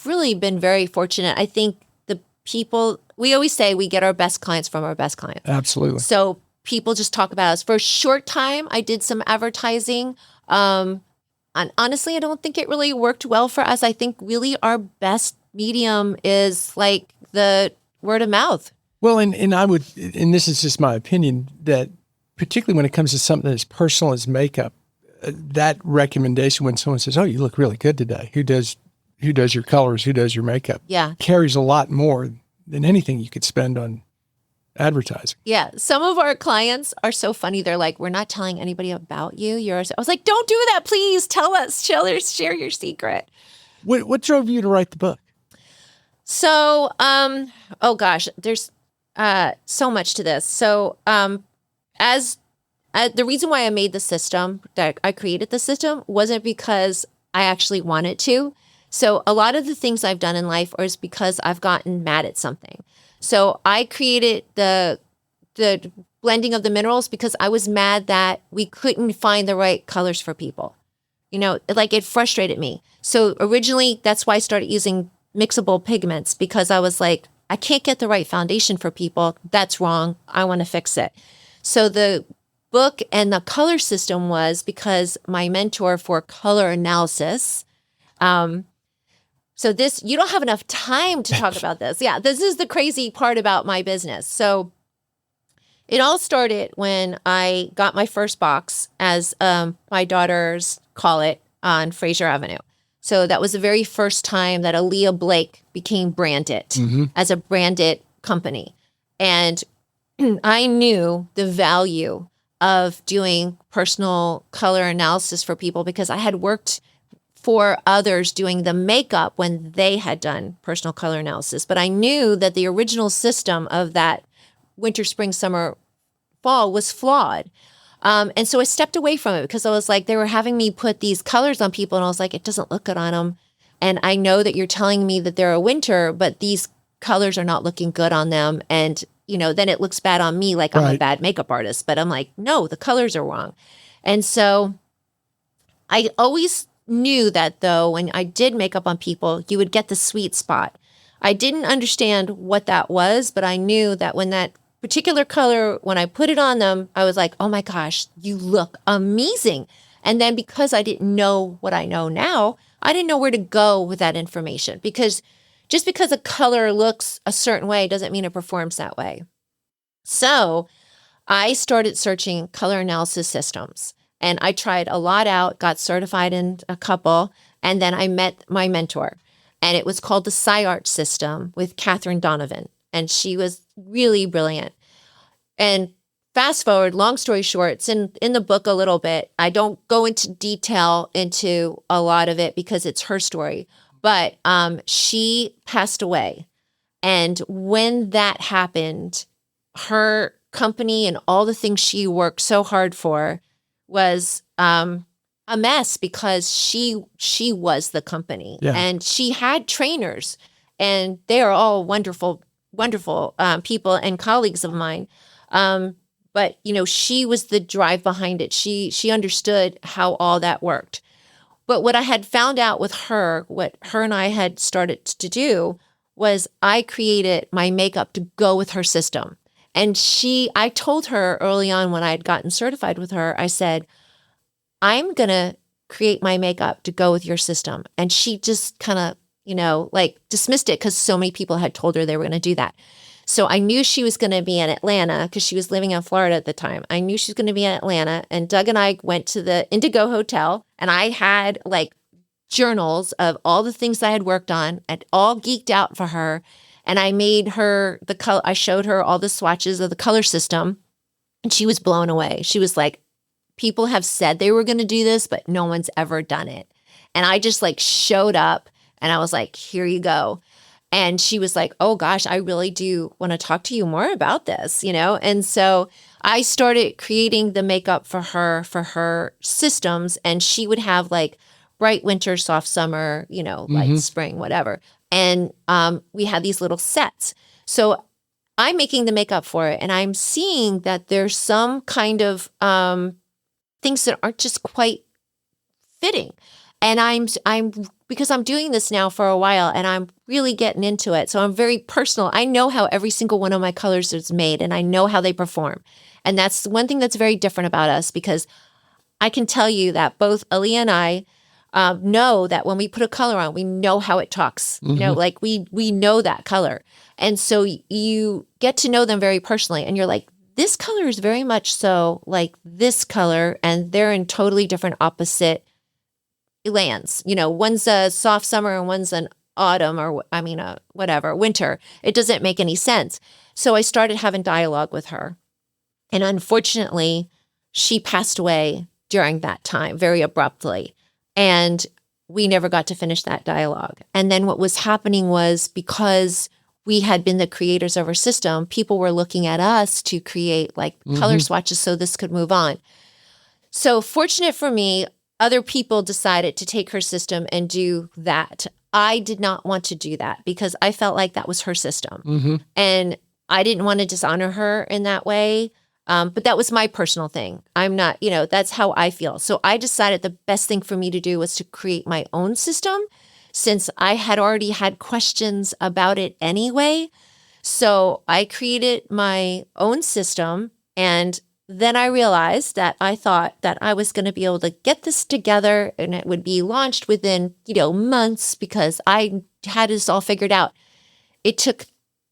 really been very fortunate. I think the people, we always say we get our best clients from our best clients. Absolutely. So people just talk about us. For a short time, I did some advertising. And honestly, I don't think it really worked well for us. I think really our best medium is like the word of mouth. Well, and this is just my opinion, that particularly when it comes to something as personal as makeup, that recommendation when someone says, "Oh, you look really good today," who does your colors, who does your makeup, carries a lot more than anything you could spend on advertising. Yeah. Some of our clients are so funny. They're like, "We're not telling anybody about you." I was like, "Don't do that, please. Tell us. Share your secret." What drove you to write the book? So, oh gosh, there's so much to this. So, the reason why I made the system, that I created the system, wasn't because I actually wanted to. So a lot of the things I've done in life is because I've gotten mad at something. So I created the blending of the minerals because I was mad that we couldn't find the right colors for people. Like it frustrated me. So originally, that's why I started using mixable pigments, because I was like, I can't get the right foundation for people. That's wrong. I want to fix it. So the book and the color system was because my mentor for color analysis. So this, you don't have enough time to talk about this. Yeah, this is the crazy part about my business. So it all started when I got my first box, as my daughters call it, on Fraser Avenue. So that was the very first time that Elea Blake became branded as a branded company. And I knew the value of doing personal color analysis for people because I had worked for others doing the makeup when they had done personal color analysis. But I knew that the original system of that winter, spring, summer, fall was flawed. And so I stepped away from it because I was like, they were having me put these colors on people and I was like, it doesn't look good on them. And I know that you're telling me that they're a winter, but these colors are not looking good on them. And then it looks bad on me, like I'm a bad makeup artist. But I'm like, no, the colors are wrong. And so I always knew that, though, when I did makeup on people, you would get the sweet spot. I didn't understand what that was, but I knew that when that particular color, when I put it on them, I was like, oh my gosh, you look amazing. And then because I didn't know what I know now, I didn't know where to go with that information, because just because a color looks a certain way doesn't mean it performs that way. So I started searching color analysis systems, and I tried a lot out, got certified in a couple, and then I met my mentor, and it was called the SciArt system with Catherine Donovan, and she was really brilliant. And fast forward, long story short, it's in the book a little bit. I don't go into detail into a lot of it because it's her story. But she passed away. And when that happened, her company and all the things she worked so hard for was a mess, because she was the company. Yeah. And she had trainers, and they are all wonderful, wonderful people and colleagues of mine. But, she was the drive behind it. She understood how all that worked. But what I had found out with her, what her and I had started to do, was I created my makeup to go with her system. And I told her early on when I had gotten certified with her, I said, I'm going to create my makeup to go with your system. And she just kind of, dismissed it because so many people had told her they were going to do that. So I knew she was going to be in Atlanta because she was living in Florida at the time. I knew she was going to be in Atlanta, and Doug and I went to the Indigo Hotel, and I had journals of all the things I had worked on and all geeked out for her. And I made her I showed her all the swatches of the color system, and she was blown away. She was like, people have said they were going to do this, but no one's ever done it. And I just showed up, and I was like, here you go. And she was like, oh gosh, I really do want to talk to you more about this, And so I started creating the makeup for her systems, and she would have like bright winter, soft summer, light spring, whatever. And we had these little sets. So I'm making the makeup for it, and I'm seeing that there's some kind of things that aren't just quite fitting. And I'm because I'm doing this now for a while, and I'm really getting into it. So I'm very personal. I know how every single one of my colors is made, and I know how they perform. And that's one thing that's very different about us, because I can tell you that both Elea and I know that when we put a color on, we know how it talks. Like we know that color. And so you get to know them very personally, and you're like, this color is very much so like this color, and they're in totally different opposite lands. One's a soft summer and one's an autumn, or whatever, winter. It doesn't make any sense. So I started having dialogue with her. And unfortunately, she passed away during that time very abruptly. And we never got to finish that dialogue. And then what was happening was, because we had been the creators of our system, people were looking at us to create like color swatches so this could move on. So fortunate for me, other people decided to take her system and do that. I did not want to do that because I felt like that was her system. And I didn't want to dishonor her in that way. But that was my personal thing. I'm not, that's how I feel. So I decided the best thing for me to do was to create my own system, since I had already had questions about it anyway. So I created my own system, and then I realized that I thought that I was going to be able to get this together and it would be launched within, months, because I had this all figured out. It took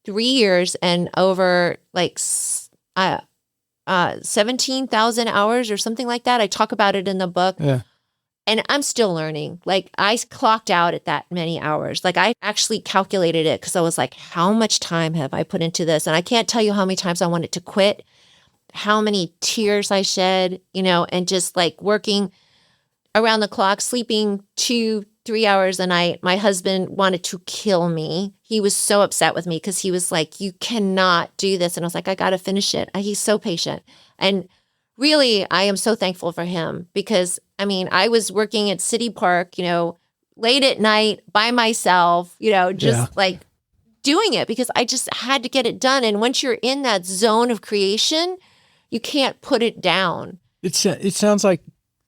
3 years and over like 17,000 hours or something like that. I talk about it in the book. Yeah. And I'm still learning. Like, I clocked out at that many hours. Like, I actually calculated it because I was like, how much time have I put into this? And I can't tell you how many times I wanted to quit, how many tears I shed, and just like working around the clock, sleeping 2-3 hours a night. My husband wanted to kill me. He was so upset with me because he was like, you cannot do this. And I was like, I got to finish it. He's so patient. And really, I am so thankful for him, because I was working at City Park, late at night by myself, like doing it because I just had to get it done. And once you're in that zone of creation, you can't put it down. It sounds like,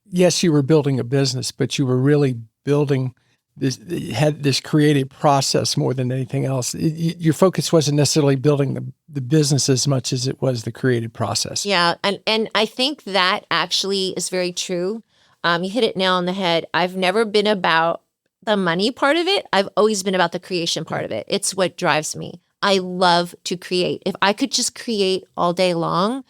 yes, you were building a business, but you were really building this, had this creative process more than anything else. Your focus wasn't necessarily building the business as much as it was the creative process. Yeah. And I think that actually is very true. You hit it nail on the head. I've never been about the money part of it. I've always been about the creation part of it. It's what drives me. I love to create. If I could just create all day long,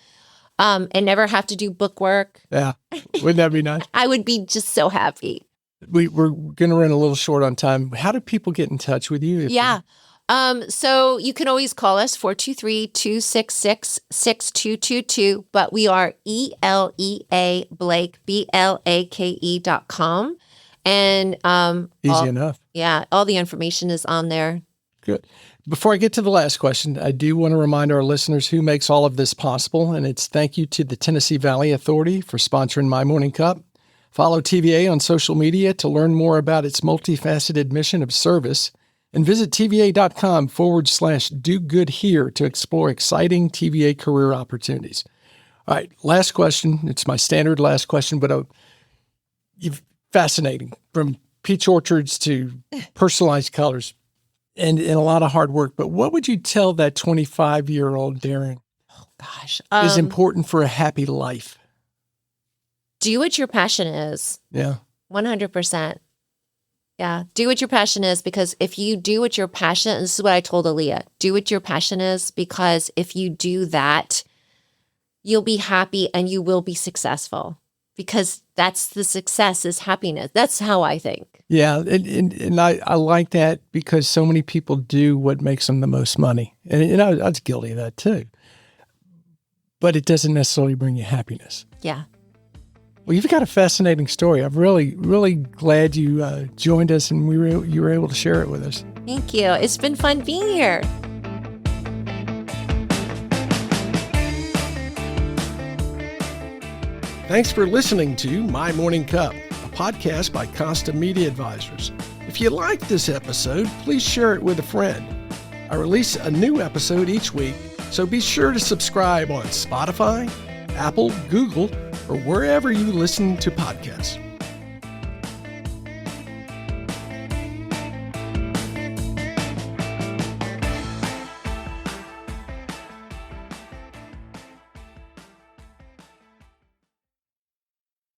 and never have to do book work. Yeah. Wouldn't that be nice? I would be just so happy. We're going to run a little short on time. How do people get in touch with you? Yeah. So you can always call us 423-266-6222, but we are Elea Blake, BLAKE.com. And easy enough. Yeah. All the information is on there. Good. Before I get to the last question, I do want to remind our listeners who makes all of this possible. And it's thank you to the Tennessee Valley Authority for sponsoring My Morning Cup. Follow TVA on social media to learn more about its multifaceted mission of service, and visit TVA.com/do good here to explore exciting TVA career opportunities. All right, last question. It's my standard last question, but fascinating, from peach orchards to personalized colors and a lot of hard work. But what would you tell that 25-year-old Darin? Oh, gosh. Is important for a happy life? Do what your passion is. Yeah. 100%. Yeah. Do what your passion is, because if you do what your passion, this is what I told Elea, do what your passion is, because if you do that, you'll be happy and you will be successful, because that's the success, is happiness. That's how I think. Yeah. And I like that, because so many people do what makes them the most money. And I was guilty of that too. But it doesn't necessarily bring you happiness. Yeah. Well, you've got a fascinating story. I'm really, really glad you joined us and you were able to share it with us. Thank you. It's been fun being here. Thanks for listening to My Morning Cup, a podcast by Costa Media Advisors. If you liked this episode, please share it with a friend. I release a new episode each week, so be sure to subscribe on Spotify, Apple, Google, or wherever you listen to podcasts.